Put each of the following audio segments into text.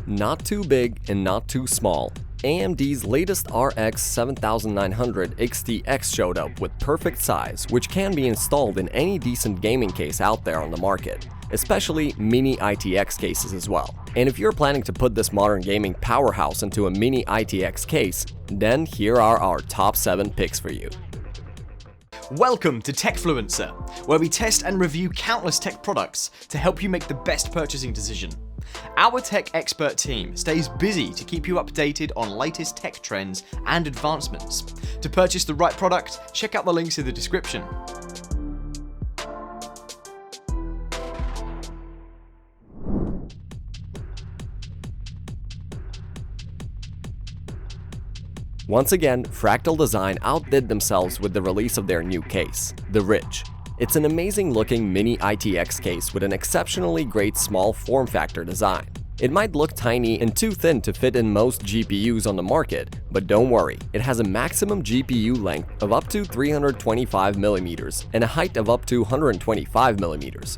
Not too big and not too small, AMD's latest RX 7900 XTX showed up with perfect size, which can be installed in any decent gaming case out there on the market, especially Mini ITX cases as well. And if you're planning to put this modern gaming powerhouse into a Mini ITX case, then here are our top 7 picks for you. Welcome to Techfluencer, where we test and review countless tech products to help you make the best purchasing decision. Our tech expert team stays busy to keep you updated on latest tech trends and advancements. To purchase the right product, check out the links in the description. Once again, Fractal Design outdid themselves with the release of their new case, the Ridge. It's an amazing looking Mini ITX case with an exceptionally great small form factor design. It might look tiny and too thin to fit in most GPUs on the market, but don't worry, it has a maximum GPU length of up to 325mm and a height of up to 125mm,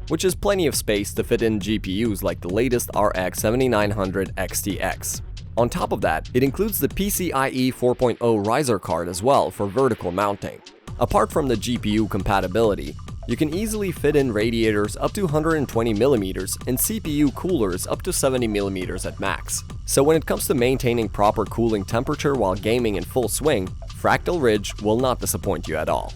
which is plenty of space to fit in GPUs like the latest RX 7900 XTX. On top of that, it includes the PCIe 4.0 Razer card as well for vertical mounting. Apart from the GPU compatibility, you can easily fit in radiators up to 120mm and CPU coolers up to 70mm at max. So when it comes to maintaining proper cooling temperature while gaming in full swing, Fractal Ridge will not disappoint you at all.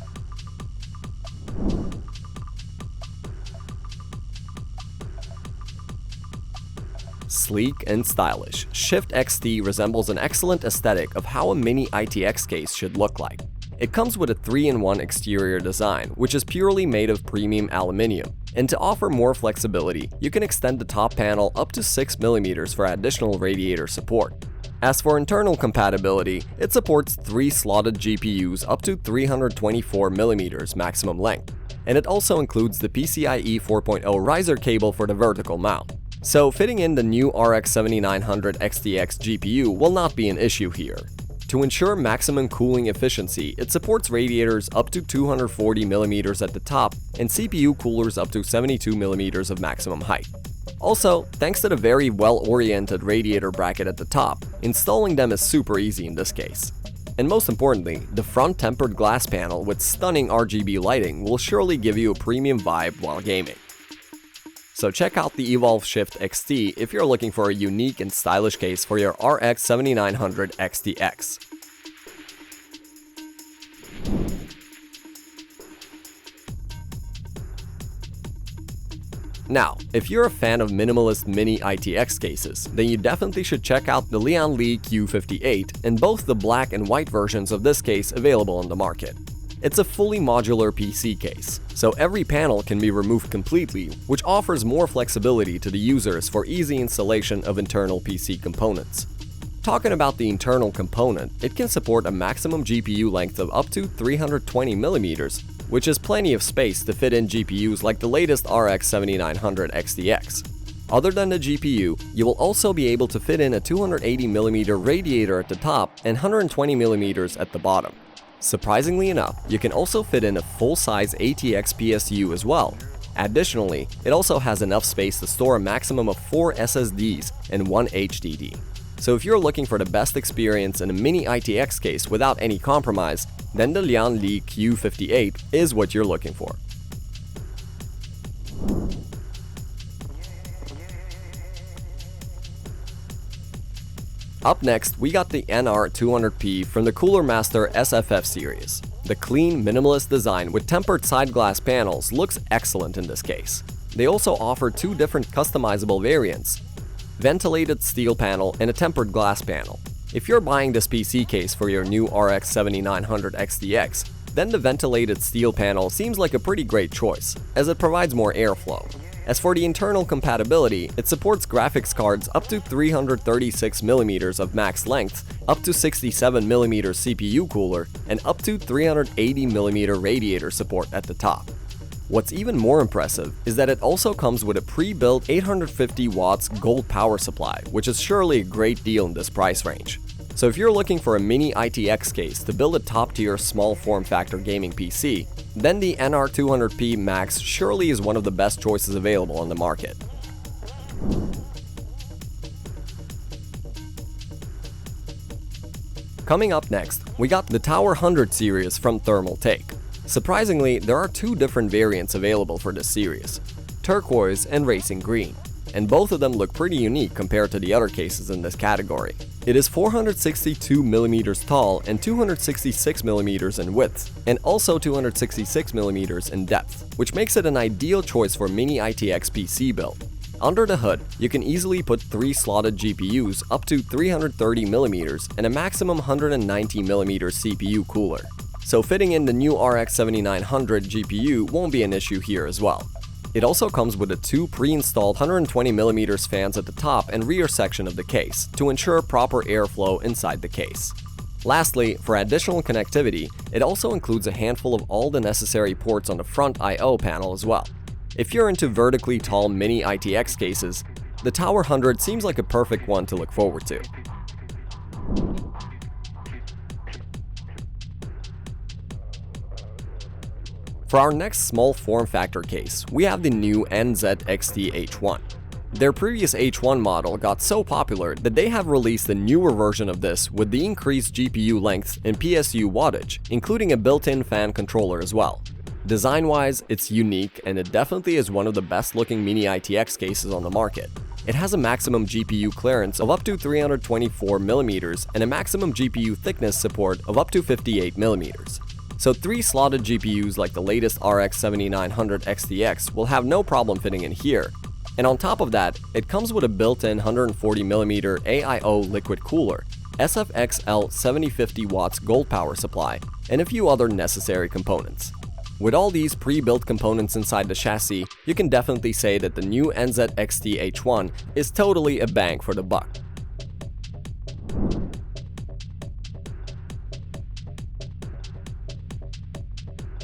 Sleek and stylish, Shift-XT resembles an excellent aesthetic of how a Mini ITX case should look like. It comes with a 3-in-1 exterior design, which is purely made of premium aluminum. And to offer more flexibility, you can extend the top panel up to 6mm for additional radiator support. As for internal compatibility, it supports 3 slotted GPUs up to 324mm maximum length. And it also includes the PCIe 4.0 Razer cable for the vertical mount. So fitting in the new RX 7900 XTX GPU will not be an issue here. To ensure maximum cooling efficiency, it supports radiators up to 240mm at the top and CPU coolers up to 72mm of maximum height. Also, thanks to the very well-oriented radiator bracket at the top, installing them is super easy in this case. And most importantly, the front tempered glass panel with stunning RGB lighting will surely give you a premium vibe while gaming. So check out the Phanteks-Shift-XT if you're looking for a unique and stylish case for your RX 7900 XTX. Now, if you're a fan of minimalist Mini ITX cases, then you definitely should check out the Lian Q58 and both the black and white versions of this case available on the market. It's a fully modular PC case, so every panel can be removed completely, which offers more flexibility to the users for easy installation of internal PC components. Talking about the internal component, it can support a maximum GPU length of up to 320mm, which is plenty of space to fit in GPUs like the latest RX 7900 XTX. Other than the GPU, you will also be able to fit in a 280mm radiator at the top and 120mm at the bottom. Surprisingly enough, you can also fit in a full-size ATX PSU as well. Additionally, it also has enough space to store a maximum of 4 SSDs and 1 HDD. So if you're looking for the best experience in a Mini ITX case without any compromise, then the Lian Q58 is what you're looking for. Up next, we got the NR200P from the Cooler Master SFF series. The clean, minimalist design with tempered side glass panels looks excellent in this case. They also offer 2 different customizable variants: ventilated steel panel and a tempered glass panel. If you're buying this PC case for your new RX 7900 XTX, then the ventilated steel panel seems like a pretty great choice, as it provides more airflow. As for the internal compatibility, it supports graphics cards up to 336mm of max length, up to 67mm CPU cooler, and up to 380mm radiator support at the top. What's even more impressive is that it also comes with a pre-built 850 watts gold power supply, which is surely a great deal in this price range. So if you're looking for a Mini ITX case to build a top-tier small form factor gaming PC, then the NR200P Max surely is one of the best choices available on the market. Coming up next, we got the Tower 100 series from Thermal Take. Surprisingly, there are two different variants available for this series, turquoise and racing green, and both of them look pretty unique compared to the other cases in this category. It is 462mm tall and 266mm in width, and also 266mm in depth, which makes it an ideal choice for Mini ITX PC build. Under the hood, you can easily put 3 slotted GPUs up to 330mm and a maximum 190mm CPU cooler. So fitting in the new RX 7900 GPU won't be an issue here as well. It also comes with the 2 pre-installed 120mm fans at the top and rear section of the case to ensure proper airflow inside the case. Lastly, for additional connectivity, it also includes a handful of all the necessary ports on the front I/O panel as well. If you're into vertically tall Mini ITX cases, the Tower 100 seems like a perfect one to look forward to. For our next small form factor case, we have the new NZ-XT H1. Their previous H1 model got so popular that they have released a newer version of this with the increased GPU length and PSU wattage, including a built-in fan controller as well. Design-wise, it's unique and it definitely is one of the best looking Mini ITX cases on the market. It has a maximum GPU clearance of up to 324mm and a maximum GPU thickness support of up to 58mm. So 3 slotted GPUs like the latest RX 7900 XTX will have no problem fitting in here. And on top of that, it comes with a built-in 140mm AIO liquid cooler, SFXL 7050 watts gold power supply, and a few other necessary components. With all these pre-built components inside the chassis, you can definitely say that the new NZ-XT H1 is totally a bang for the buck.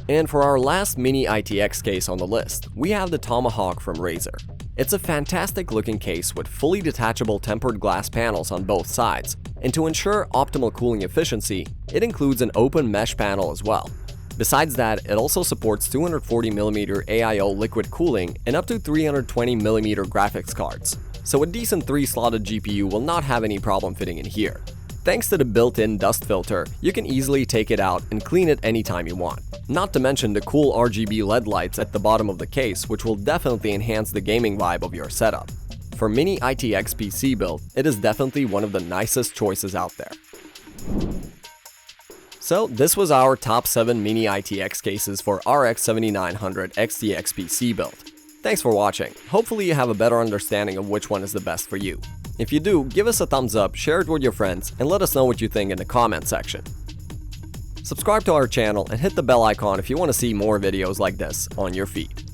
And for our last Mini ITX case on the list, we have the Tomahawk from Razer. It's a fantastic looking case with fully detachable tempered glass panels on both sides, and to ensure optimal cooling efficiency, it includes an open mesh panel as well. Besides that, it also supports 240mm AIO liquid cooling and up to 320mm graphics cards, so a decent 3-slotted GPU will not have any problem fitting in here. Thanks to the built-in dust filter, you can easily take it out and clean it anytime you want. Not to mention the cool RGB LED lights at the bottom of the case, which will definitely enhance the gaming vibe of your setup. For Mini ITX PC build, it is definitely one of the nicest choices out there. So this was our top 7 Mini ITX cases for RX 7900 XTX PC build. Thanks for watching. Hopefully you have a better understanding of which one is the best for you. If you do, give us a thumbs up, share it with your friends, and let us know what you think in the comment section. Subscribe to our channel and hit the bell icon if you want to see more videos like this on your feed.